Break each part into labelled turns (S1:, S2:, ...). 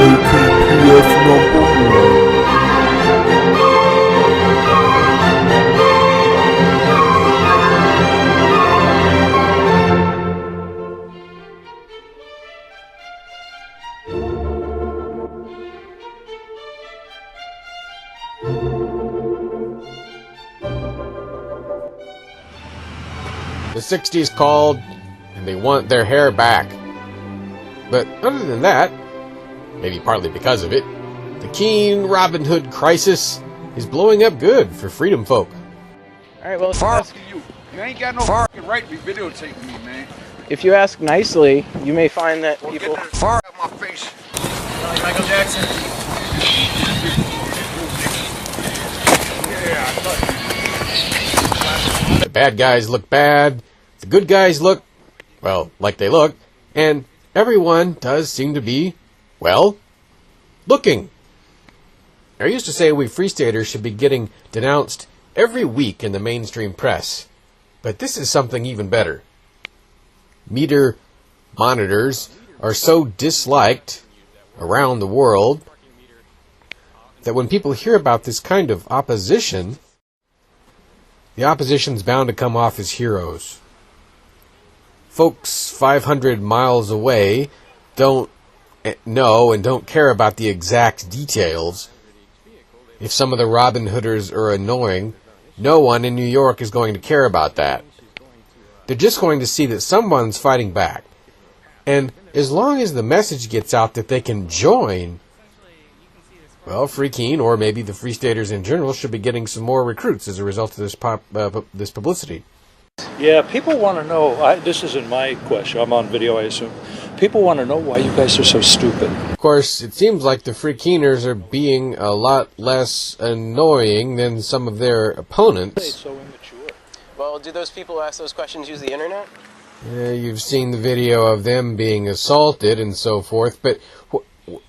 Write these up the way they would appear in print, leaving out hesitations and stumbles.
S1: AKPF #1.
S2: The 60s called, and they want their hair back. But other than that, maybe partly because of it, the Keene Robin Hood crisis is blowing up good for freedom folk.
S3: Alright, well,
S4: you ain't got no fucking right to be videotaping me, man.
S3: if you ask nicely, you may find that people...
S4: Get far out my face.
S5: Like Michael Jackson.
S2: The bad guys look bad, the good guys look, well, like they look, and everyone does seem to be, well, looking. I used to say we Free Staters should be getting denounced every week in the mainstream press, but this is something even better. Meter monitors are so disliked around the world that when people hear about this kind of opposition, the opposition's bound to come off as heroes. Folks 500 miles away don't know and don't care about the exact details. If some of the Robin Hooders are annoying, no one in New York is going to care about that. They're just going to see that someone's fighting back. And as long as the message gets out that they can join, well, Free Keene, or maybe the Free Staters in general, should be getting some more recruits as a result of this publicity.
S6: Yeah, people want to know, this isn't my question, I'm on video, I assume. People want to know why you guys are so stupid.
S2: Of course, it seems like the Free Keeners are being a lot less annoying than some of their opponents.
S6: So immature.
S3: Well, do those people who ask those questions use the internet?
S2: You've seen the video of them being assaulted and so forth, but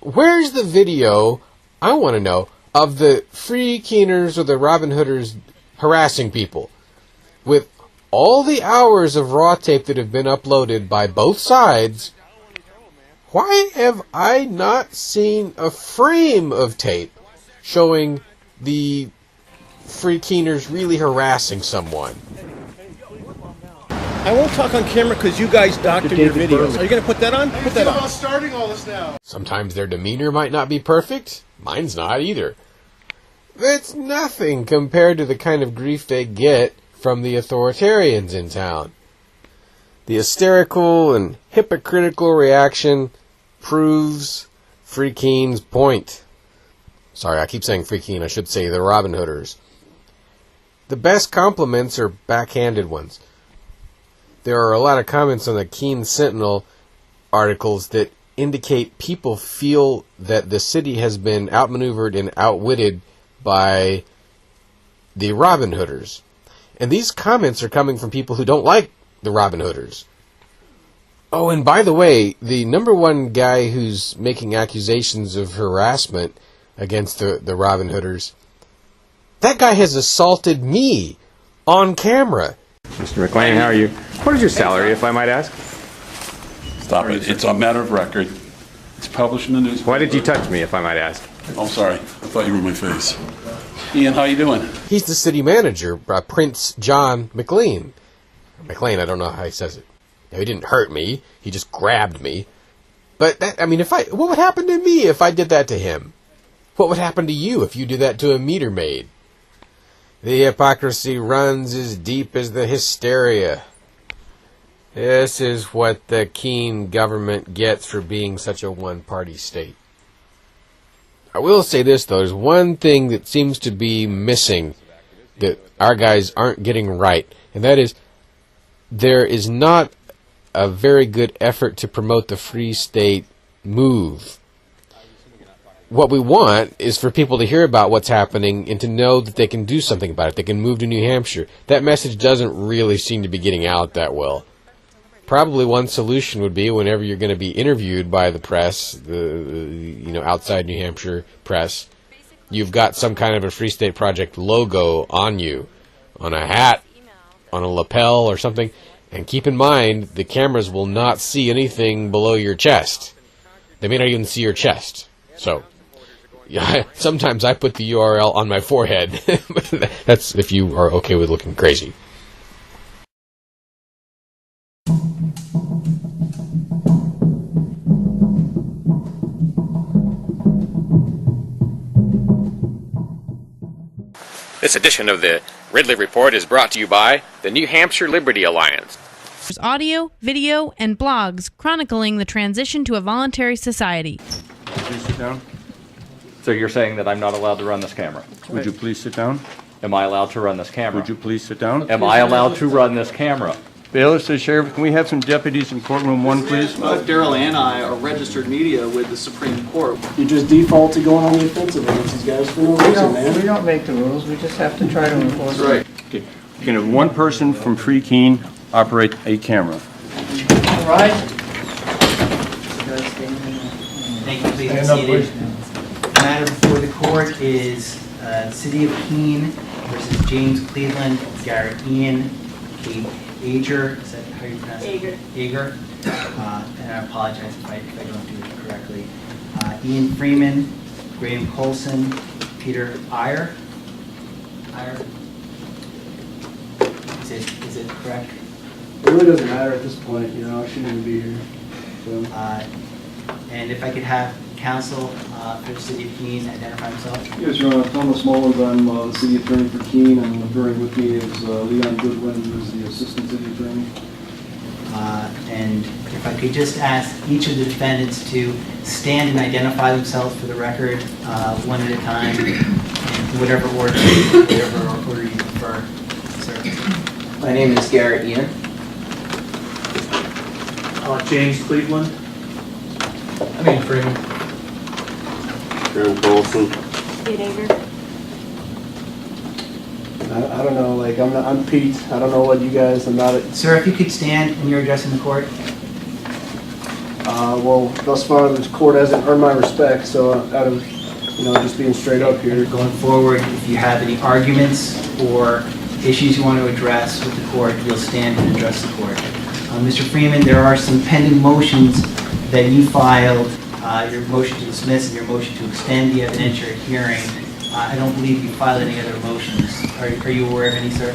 S2: where's the video, I want to know, of the Free Keeners or the Robin Hooders harassing people? With all the hours of raw tape that have been uploaded by both sides, why have I not seen a frame of tape showing the Free Keeners really harassing someone?
S5: I won't talk on camera because you guys doctor your videos. Are you going to put that on? Put that on. Starting all this now.
S2: Sometimes their demeanor might not be perfect. Mine's not either. That's nothing compared to the kind of grief they get from the authoritarians in town. The hysterical and hypocritical reaction proves Free Keene's point. Sorry, I keep saying Free Keene. I should say the Robin Hooders. The best compliments are backhanded ones. There are a lot of comments on the Keene Sentinel articles that indicate people feel that the city has been outmaneuvered and outwitted by the Robin Hooders. And these comments are coming from people who don't like the Robin Hooders. Oh, and by the way, the #1 guy who's making accusations of harassment against the Robin Hooders, that guy has assaulted me on camera.
S7: Mr. McLean, how are you? What is your salary, if I might ask?
S8: Stop it. It's a matter of record. It's published in the newspaper.
S7: Why did you touch me, if I might ask?
S8: I'm sorry. I thought you were in my face. Ian, how you doing?
S2: He's the city manager, Prince John McLean. McLean, I don't know how he says it. Now, he didn't hurt me. He just grabbed me. But, what would happen to me if I did that to him? What would happen to you if you did that to a meter maid? The hypocrisy runs as deep as the hysteria. This is what the Keene government gets for being such a one-party state. I will say this, though. There's one thing that seems to be missing that our guys aren't getting right, and that is there is not a very good effort to promote the Free State move. What we want is for people to hear about what's happening and to know that they can do something about it. They can move to New Hampshire. That message doesn't really seem to be getting out that well. Probably one solution would be whenever you're going to be interviewed by the press, the outside New Hampshire press, you've got some kind of a Free State Project logo on you, on a hat, on a lapel or something. And keep in mind, the cameras will not see anything below your chest. They may not even see your chest. So, yeah, sometimes I put the URL on my forehead. That's if you are okay with looking crazy.
S7: This edition of the Ridley Report is brought to you by the New Hampshire Liberty Alliance.
S1: There's audio, video, and blogs chronicling the transition to a voluntary society.
S9: Please sit down. So you're saying that I'm not allowed to run this camera?
S4: Would you please sit down?
S9: Am I allowed to run this camera?
S4: Would you please sit down?
S9: Am I allowed to run this camera?
S4: Bailiff says, Sheriff, can we have some deputies in courtroom 1, please?
S10: Both Darryl and I are registered media with the Supreme Court.
S5: You just default to going on the offensive against these guys for no reason, man.
S11: We don't make the rules, we just have to try to enforce them.
S10: Right.
S4: Okay. You can have one person from Free Keene operate a camera.
S11: All right.
S12: Thank you, please be seated. The matter before the court is City of Keene versus James Cleveland, Garrett Ian, Kate Ager, is that how you pronounce it? Ager. And I apologize if I don't do it correctly. Ian Freeman, Graham Colson, Peter Iyer. Is it correct?
S5: It really doesn't matter at this point, you know, I shouldn't even be here. So.
S12: And if I could have counsel for the City of Keene identify himself.
S5: Yes, Your Honor, Thomas Mullins, I'm the City Attorney for Keene, and appearing with me is Leon Goodwin, who is the Assistant City Attorney.
S12: And if I could just ask each of the defendants to stand and identify themselves for the record, one at a time, in whatever order you prefer, sir.
S3: My name is Garrett Ian.
S10: James Cleveland.
S3: I'm Ian Freeman.
S10: Graham Colson.
S1: Kate Ager.
S5: I don't know, like, I'm Pete, I don't know what you guys, I'm not,
S12: Sir, if you could stand when you're addressing the court.
S5: well, thus far, the court hasn't earned my respect, so out of, you know, just being straight up here.
S12: Going forward, if you have any arguments or issues you want to address with the court, you'll stand and address the court. Mr. Freeman, there are some pending motions that you filed, your motion to dismiss and your motion to extend the evidentiary hearing. I don't believe you filed any other motions. Are you aware of any, sir?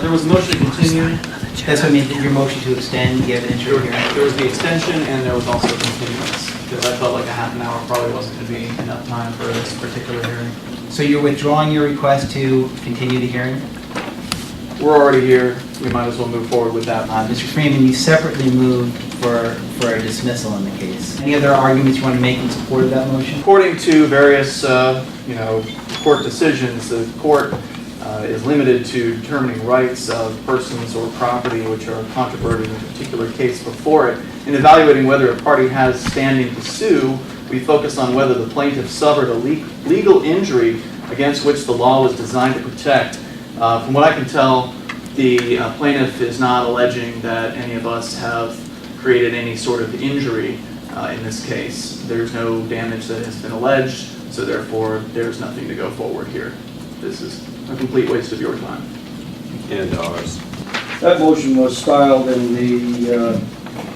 S10: There was a motion to continue.
S12: That's what I mean, your motion to extend the evidentiary hearing.
S10: There was the extension and there was also continuance, because I felt like a half an hour probably wasn't going to be enough time for this particular hearing.
S12: So you're withdrawing your request to continue the hearing?
S10: We're already here. We might as well move forward with that.
S12: Mr. Freeman, you separately moved for a dismissal in the case. Any other arguments you want to make in support of that motion?
S10: According to various, court decisions, the court is limited to determining rights of persons or property which are controverted in a particular case before it. In evaluating whether a party has standing to sue, we focus on whether the plaintiff suffered a legal injury against which the law was designed to protect. From what I can tell, the plaintiff is not alleging that any of us have created any sort of injury in this case. There's no damage that has been alleged, so therefore there's nothing to go forward here. This is a complete waste of your time.
S8: And ours.
S5: That motion was styled in the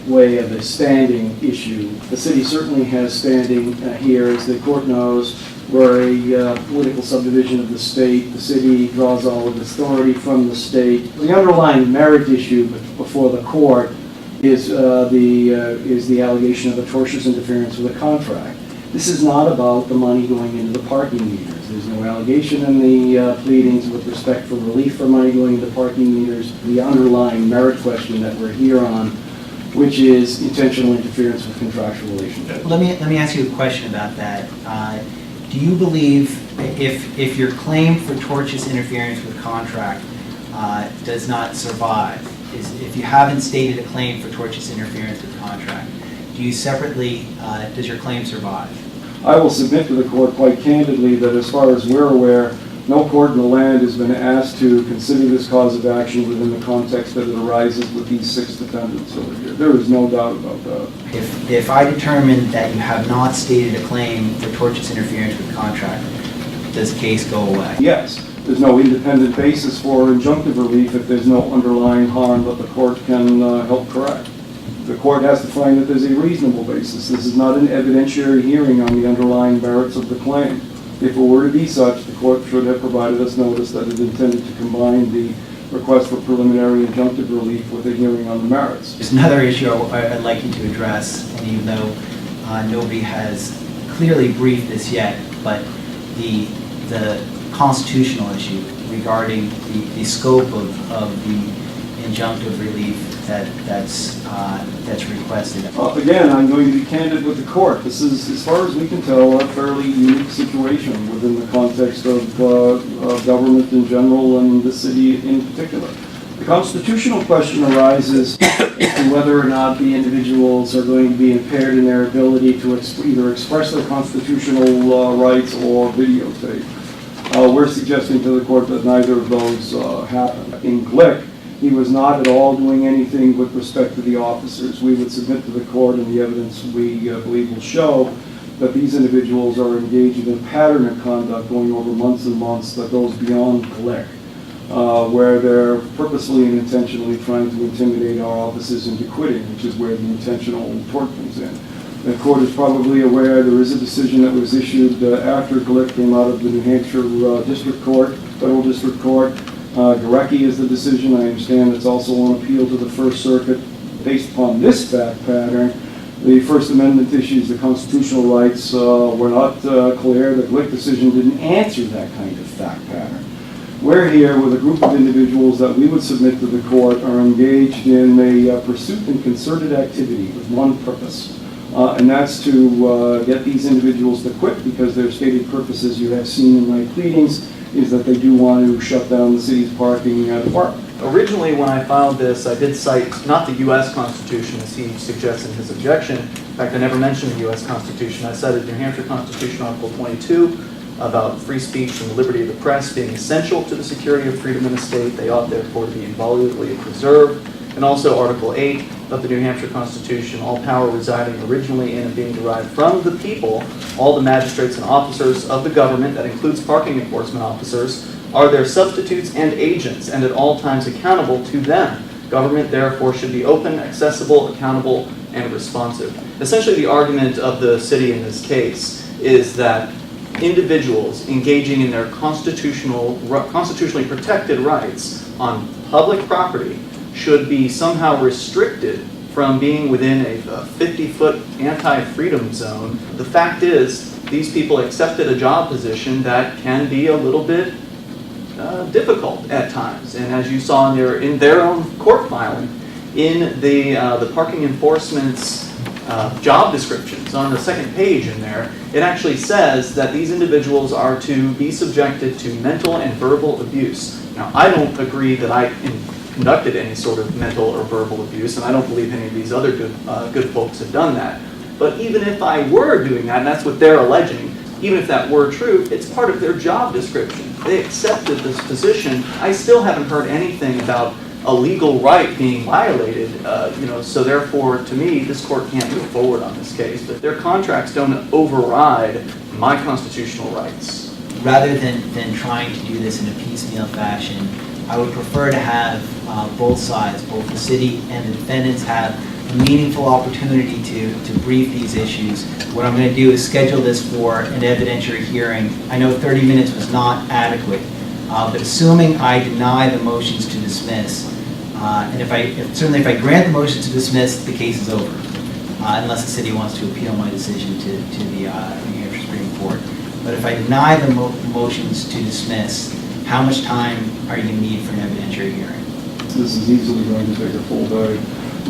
S5: way of a standing issue. The city certainly has standing here, as the court knows. We're a political subdivision of the state. The city draws all of its authority from the state. The underlying merit issue before the court is the allegation of atrocious interference with a contract. This is not about the money going into the parking meters. There's no allegation in the pleadings with respect for relief for money going into parking meters. The underlying merit question that we're here on, which is intentional interference with contractual relationships.
S12: Let me ask you a question about that. Do you believe if your claim for tortious interference with contract does not survive, if you haven't stated a claim for tortious interference with contract, do you separately, does your claim survive?
S5: I will submit to the court quite candidly that as far as we're aware, no court in the land has been asked to consider this cause of action within the context that it arises with these 6 defendants over here. There is no doubt about that.
S12: If I determine that you have not stated a claim for tortious interference with contract, does the case go away?
S5: Yes. There's no independent basis for injunctive relief if there's no underlying harm that the court can help correct. The court has to find that there's a reasonable basis. This is not an evidentiary hearing on the underlying merits of the claim. If it were to be such, the court should have provided us notice that it intended to combine the request for preliminary injunctive relief with a hearing on the merits.
S12: There's another issue I'd like you to address, and even though nobody has clearly briefed this yet, but the constitutional issue regarding the scope of the injunctive relief that's requested.
S5: Again, I'm going to be candid with the court. This is, as far as we can tell, a fairly unique situation within the context of government in general and the city in particular. The constitutional question arises as to whether or not the individuals are going to be impaired in their ability to either express their constitutional rights or videotape. We're suggesting to the court that neither of those happen. In Glick, he was not at all doing anything with respect to the officers. We would submit to the court, and the evidence we believe will show that these individuals are engaged in a pattern of conduct going over months and months that goes beyond Glick, where they're purposely and intentionally trying to intimidate our officers into quitting, which is where the intentional tort comes in. The court is probably aware there is a decision that was issued after Glick came out of the New Hampshire District Court, Federal District Court. Garecki is the decision. I understand it's also on appeal to the First Circuit. Based upon this fact pattern, the First Amendment issues, the constitutional rights were not clear. The Glick decision didn't answer that kind of fact pattern. We're here with a group of individuals that we would submit to the court are engaged in a pursuit and concerted activity with one purpose, and that's to get these individuals to quit, because their stated purpose, as you have seen in my pleadings, is that they do want to shut down the city's parking department.
S10: Originally, when I filed this, I did cite not the U.S. Constitution, as he suggests in his objection. In fact, I never mentioned the U.S. Constitution. I cited New Hampshire Constitution, Article 22, about free speech and the liberty of the press being essential to the security of freedom in the state. They ought, therefore, to be inviolably preserved. And also Article 8 of the New Hampshire Constitution, all power residing originally in and being derived from the people, all the magistrates and officers of the government, that includes parking enforcement officers, are their substitutes and agents, and at all times accountable to them. Government, therefore, should be open, accessible, accountable, and responsive. Essentially, the argument of the city in this case is that individuals engaging in their constitutionally protected rights on public property should be somehow restricted from being within a 50-foot anti-freedom zone. The fact is, these people accepted a job position that can be a little bit difficult at times. And as you saw in their own court filing, in the parking enforcement's job descriptions on the second page in there, it actually says that these individuals are to be subjected to mental and verbal abuse. Now, I don't agree that I conducted any sort of mental or verbal abuse, and I don't believe any of these other good folks have done that. But even if I were doing that, and that's what they're alleging, even if that were true, it's part of their job description. They accepted this position. I still haven't heard anything about a legal right being violated, so therefore, to me, this court can't move forward on this case. But their contracts don't override my constitutional rights.
S12: Rather than trying to do this in a piecemeal fashion, I would prefer to have both sides, both the city and the defendants, have a meaningful opportunity to brief these issues. What I'm going to do is schedule this for an evidentiary hearing. I know 30 minutes was not adequate, but assuming I deny the motions to dismiss, and if I grant the motions to dismiss, the case is over, unless the city wants to appeal my decision to the New Hampshire Supreme Court. But if I deny the motions to dismiss, how much time are you going to need for an evidentiary hearing?
S5: This is easily going to take a full day.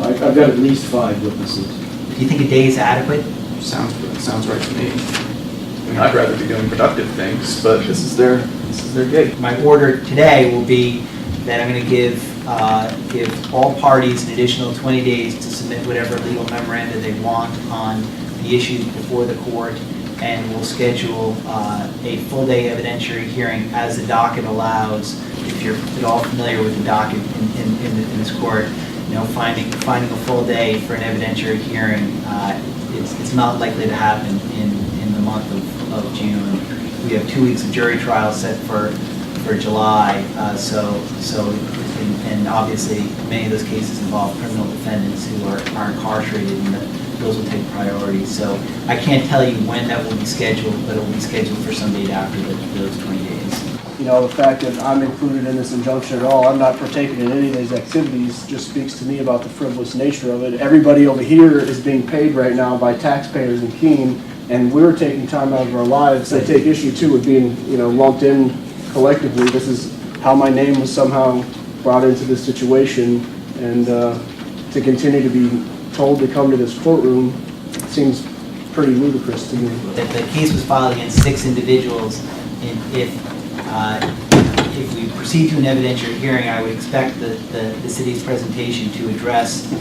S5: I've got at least 5 witnesses.
S12: Do you think a day is adequate?
S10: Sounds good. Sounds right to me. I mean, I'd rather be doing productive things, but this is their gig.
S12: My order today will be that I'm going to give all parties an additional 20 days to submit whatever legal memoranda they want on the issues before the court, and we'll schedule a full-day evidentiary hearing as the docket allows. If you're at all familiar with the docket in this court, finding a full day for an evidentiary hearing, it's not likely to happen in the month of June. We have 2 weeks of jury trial set for July, so and obviously many of those cases involve criminal defendants who are incarcerated, and those will take priority. So I can't tell you when that will be scheduled, but it will be scheduled for some date after those 20 days.
S5: You know, the fact that I'm included in this injunction at all, I'm not partaking in any of these activities, just speaks to me about the frivolous nature of it. Everybody over here is being paid right now by taxpayers in Keene, and we're taking time out of our lives. I take issue too with being, lumped in collectively. This is how my name was somehow brought into this situation, and to continue to be told to come to this courtroom seems pretty ludicrous to me.
S12: The case was filed against 6 individuals, and if we proceed to an evidentiary hearing, I would expect the city's presentation to address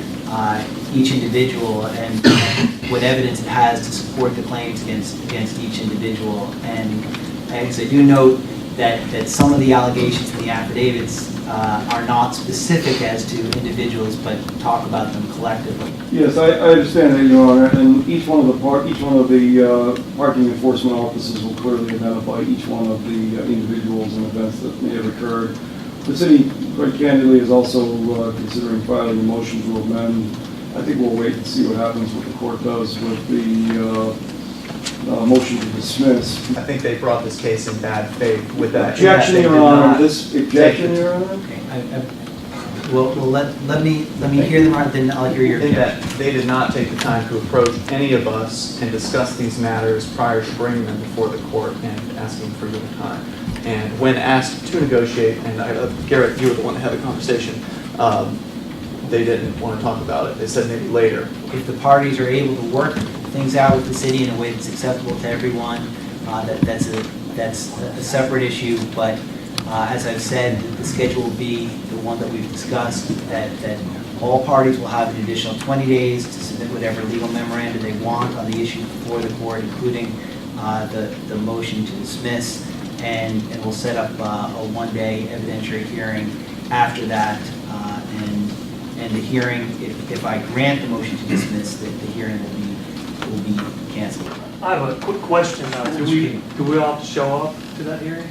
S12: each individual and what evidence it has to support the claims against each individual. And as I do note that some of the allegations in the affidavits are not specific as to individuals, but talk about them collectively.
S5: Yes, I understand that, Your Honor, and each one of the parking enforcement officers will clearly identify each one of the individuals and events that may have occurred. The city, quite candidly, is also considering filing a motion to amend. I think we'll wait and see what happens, what the court does with the motion to dismiss.
S10: I think they brought this case in bad faith with that.
S5: Objection, Your Honor. This objection, Your Honor.
S12: Okay. Well, let me hear them out, then I'll hear your
S10: In
S12: objection.
S10: that they did not take the time to approach any of us and discuss these matters prior to bringing them before the court and asking for your time. And when asked to negotiate, and Garrett, you were the one that had the conversation, they didn't want to talk about it. They said maybe later.
S12: If the parties are able to work things out with the city in a way that's acceptable to everyone, that's a separate issue. But as I've said, the schedule will be the one that we've discussed, that all parties will have an additional 20 days to submit whatever legal memoranda they want on the issue before the court, including the motion to dismiss, and we'll set up a one-day evidentiary hearing after that. And the hearing, if I grant the motion to dismiss, the hearing will be canceled.
S13: I have a quick question. Do we all have to show up to that hearing?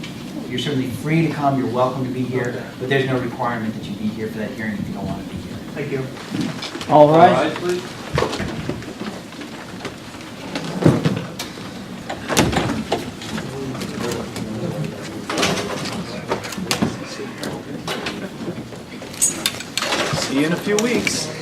S12: You're certainly free to come. You're welcome to be here, but there's no requirement that you be here for that hearing if you don't want to be here.
S13: Thank you.
S5: All right.
S13: Please.
S10: See you in a few weeks.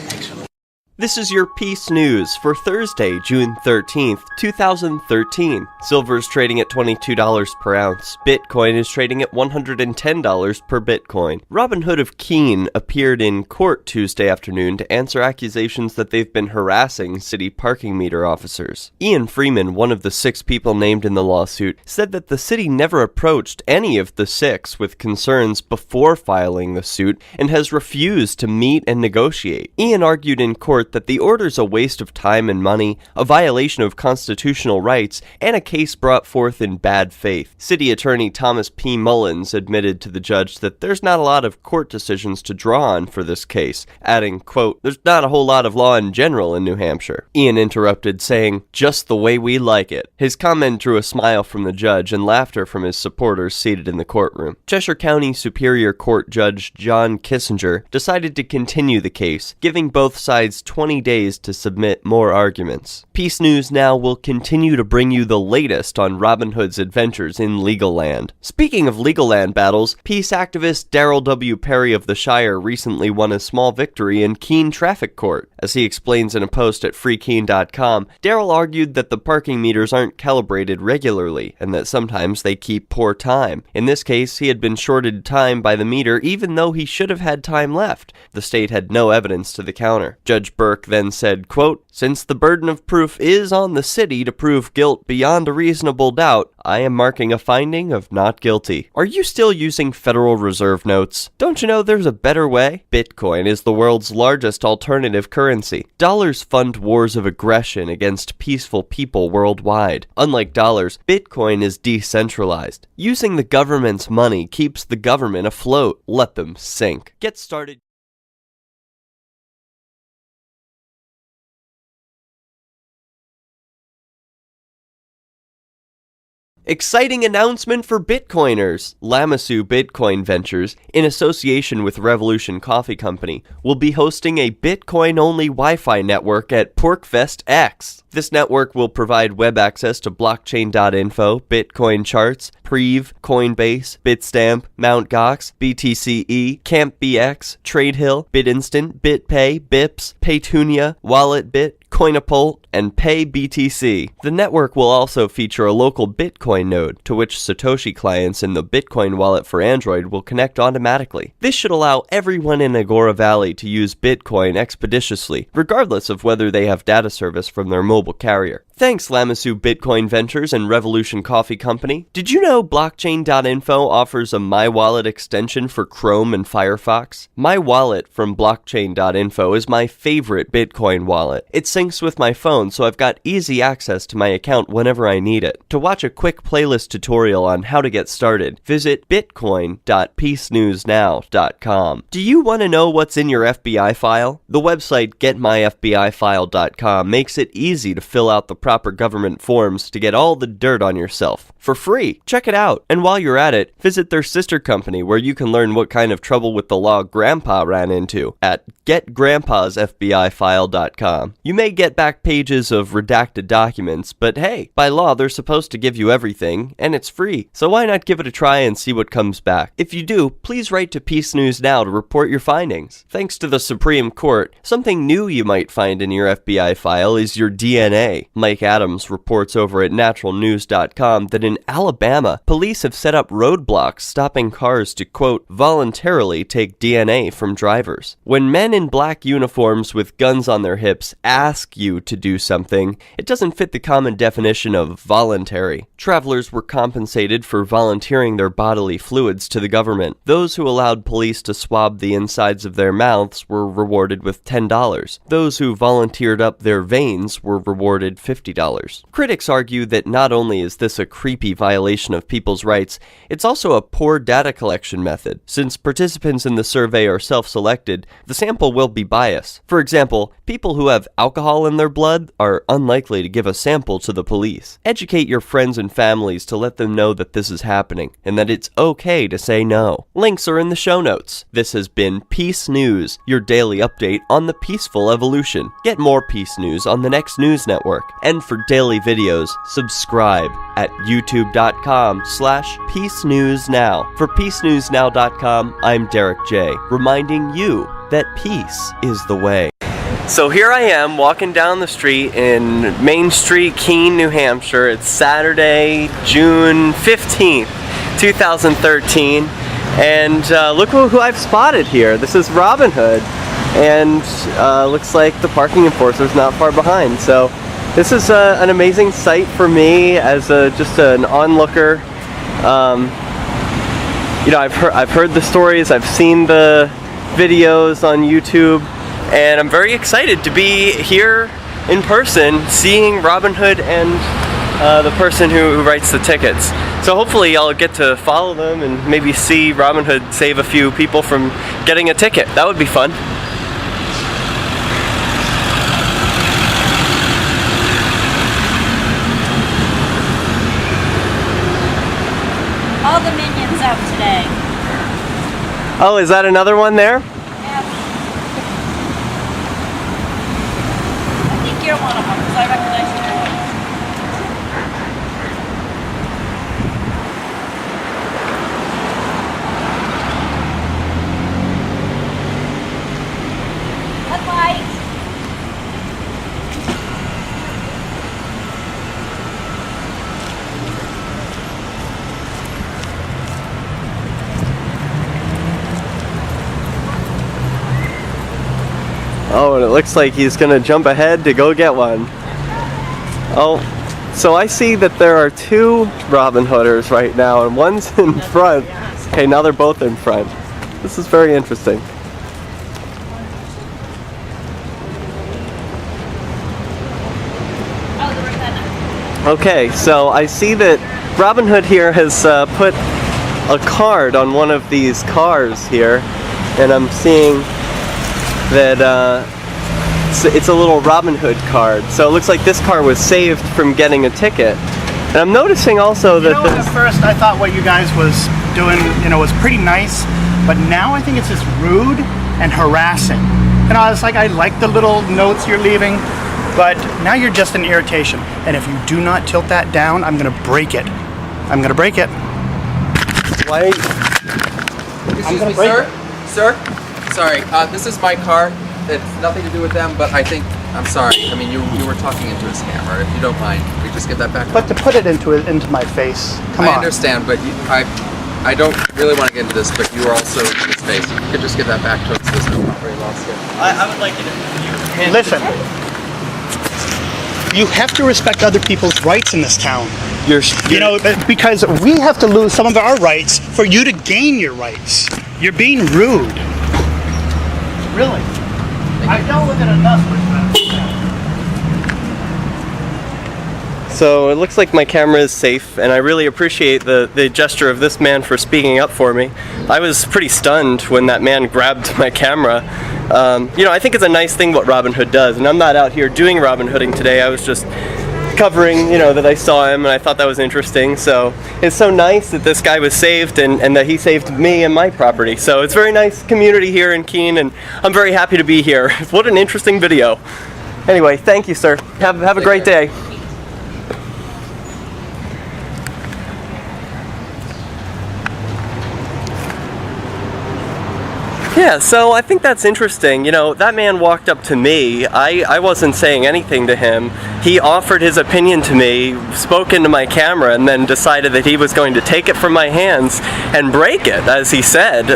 S14: This is your Peace News for Thursday, June 13th, 2013. Silver is trading at $22 per ounce. Bitcoin is trading at $110 per Bitcoin. Robin Hood of Keene appeared in court Tuesday afternoon to answer accusations that they've been harassing city parking meter officers. Ian Freeman, one of the 6 people named in the lawsuit, said that the city never approached any of the 6 with concerns before filing the suit and has refused to meet and negotiate. Ian argued in court that the order's a waste of time and money, a violation of constitutional rights, and a case brought forth in bad faith. City Attorney Thomas P. Mullins admitted to the judge that there's not a lot of court decisions to draw on for this case, adding, quote, "There's not a whole lot of law in general in New Hampshire." Ian interrupted, saying, "Just the way we like it." His comment drew a smile from the judge and laughter from his supporters seated in the courtroom. Cheshire County Superior Court Judge John Kissinger decided to continue the case, giving both sides 20 days to submit more arguments. Peace News Now will continue to bring you the latest on Robin Hood's adventures in legal land. Speaking of legal land battles, peace activist Darryl W. Perry of the Shire recently won a small victory in Keene traffic court. As he explains in a post at freekeene.com, Darryl argued that the parking meters aren't calibrated regularly and that sometimes they keep poor time. In this case, he had been shorted time by the meter even though he should have had time left. The state had no evidence to the counter. Judge Burke then said, quote, "Since the burden of proof is on the city to prove guilt beyond a reasonable doubt, I am marking a finding of not guilty." Are you still using Federal Reserve notes? Don't you know there's a better way? Bitcoin is the world's largest alternative currency. Dollars fund wars of aggression against peaceful people worldwide. Unlike dollars, Bitcoin is decentralized. Using the government's money keeps the government afloat. Let them sink. Get started. Exciting announcement for Bitcoiners! Lamassu Bitcoin Ventures, in association with Revolution Coffee Company, will be hosting a Bitcoin-only Wi-Fi network at PorkFest X. This network will provide web access to blockchain.info, Bitcoin charts, Preve, Coinbase, Bitstamp, Mt. Gox, BTCE, CampBX, TradeHill, BitInstant, BitPay, Bips, Paytunia, WalletBit, Coinapult, and PayBTC. The network will also feature a local Bitcoin node, to which Satoshi clients in the Bitcoin wallet for Android will connect automatically. This should allow everyone in Agora Valley to use Bitcoin expeditiously, regardless of whether they have data service from their mobile carrier. Thanks, Lamassu Bitcoin Ventures and Revolution Coffee Company. Did you know Blockchain.info offers a My Wallet extension for Chrome and Firefox? My Wallet from Blockchain.info is my favorite Bitcoin wallet. It syncs with my phone, so I've got easy access to my account whenever I need it. To watch a quick playlist tutorial on how to get started, visit bitcoin.peacenewsnow.com. Do you want to know what's in your FBI file? The website getmyfbifile.com makes it easy to fill out the proper government forms to get all the dirt on yourself for free. Check it out. And while you're at it, visit their sister company where you can learn what kind of trouble with the law Grandpa ran into at getgrandpasfbifile.com. You may get back pages of redacted documents, but hey, by law they're supposed to give you everything, and it's free, so why not give it a try and see what comes back? If you do, please write to Peace News Now to report your findings. Thanks to the Supreme Court, something new you might find in your FBI file is your DNA. Mike Adams reports over at naturalnews.com that in Alabama, police have set up roadblocks stopping cars to, quote, voluntarily take DNA from drivers. When men in black uniforms with guns on their hips ask you to do something, it doesn't fit the common definition of voluntary. Travelers were compensated for volunteering their bodily fluids to the government. Those who allowed police to swab the insides of their mouths were rewarded with $10. Those who volunteered up their veins were rewarded $50. Critics argue that not only is this a creepy violation of people's rights, it's also a poor data collection method. Since participants in the survey are self-selected, the sample will be biased. For example, people who have alcohol in their blood are unlikely to give a sample to the police. Educate your friends and families to let them know that this is happening, and that it's okay to say no. Links are in the show notes. This has been Peace News, your daily update on the peaceful evolution. Get more Peace News on the next news network. And for daily videos, subscribe at youtube.com/peacenewsnow. For peacenewsnow.com, I'm Derrick J, reminding you that peace is the way. So here I am walking down the street in Main Street, Keene, New Hampshire. It's Saturday, June 15th, 2013. And look who I've spotted here. This is Robin Hood. And looks like the parking enforcer's not far behind. So this is an amazing sight for me as just an onlooker. You know, I've heard the stories, I've seen the videos on YouTube, and I'm very excited to be here in person seeing Robin Hood and the person who writes the tickets. So hopefully I'll get to follow them and maybe see Robin Hood save a few people from getting a ticket. That would be fun.
S15: All the minions out today.
S14: Oh, is that another one there?
S15: Yeah. I think you're one of them because I recognize your voice. Headlight.
S14: Oh, and it looks like he's gonna jump ahead to go get one. Oh, so I see that there are two Robin Hooders right now, and one's in front. Okay, now they're both in front. This is very interesting. Okay, so I see that Robin Hood here has put a card on one of these cars here, and I'm seeing that it's a little Robin Hood card. So it looks like this car was saved from getting a ticket, And I'm noticing also that
S16: at first I thought what you guys was doing, was pretty nice, but now I think it's just rude and harassing. It's like, I like the little notes you're leaving, but now you're just an irritation. And if you do not tilt that down, I'm gonna break it. I'm gonna break it.
S14: Why?
S3: Excuse me, sir? Sir? Sorry, this is my car. It's nothing to do with them, but I'm sorry. I mean, you were talking into his camera. If you don't mind, we just get that back.
S16: But to put it into my face, come on.
S3: I understand, but I don't really want to get into this, but you are also in his face. If you could just get that back to us, there's no property loss here.
S12: I would like you to...
S16: Listen. You have to respect other people's rights in this town. Because we have to lose some of our rights for you to gain your rights. You're being rude. Really. I dealt with it enough with that.
S14: So it looks like my camera is safe, and I really appreciate the gesture of this man for speaking up for me. I was pretty stunned when that man grabbed my camera. I think it's a nice thing what Robin Hood does, and I'm not out here doing Robin Hooding today. I was just covering, that I saw him, and I thought that was interesting. So it's so nice that this guy was saved, and that he saved me and my property. So it's a very nice community here in Keene, and I'm very happy to be here. What an interesting video. Anyway, thank you, sir. Have a great day. Yeah, so I think that's interesting. That man walked up to me. I wasn't saying anything to him. He offered his opinion to me, spoke into my camera, and then decided that he was going to take it from my hands and break it, as he said.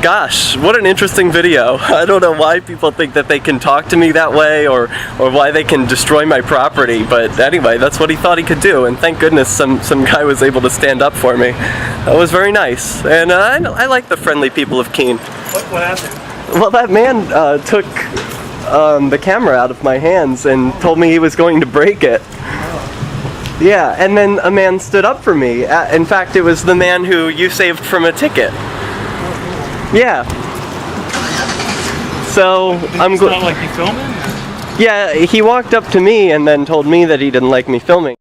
S14: Gosh, what an interesting video. I don't know why people think that they can talk to me that way, or why they can destroy my property, but anyway, that's what he thought he could do, and thank goodness some guy was able to stand up for me. That was very nice, and I like the friendly people of Keene.
S16: What happened?
S14: Well, that man took the camera out of my hands and told me he was going to break it. Yeah, and then a man stood up for me. In fact, it was the man who you saved from a ticket. Yeah. So I'm glad.
S13: Not like you filming?
S14: Yeah, he walked up to me and then told me that he didn't like me filming.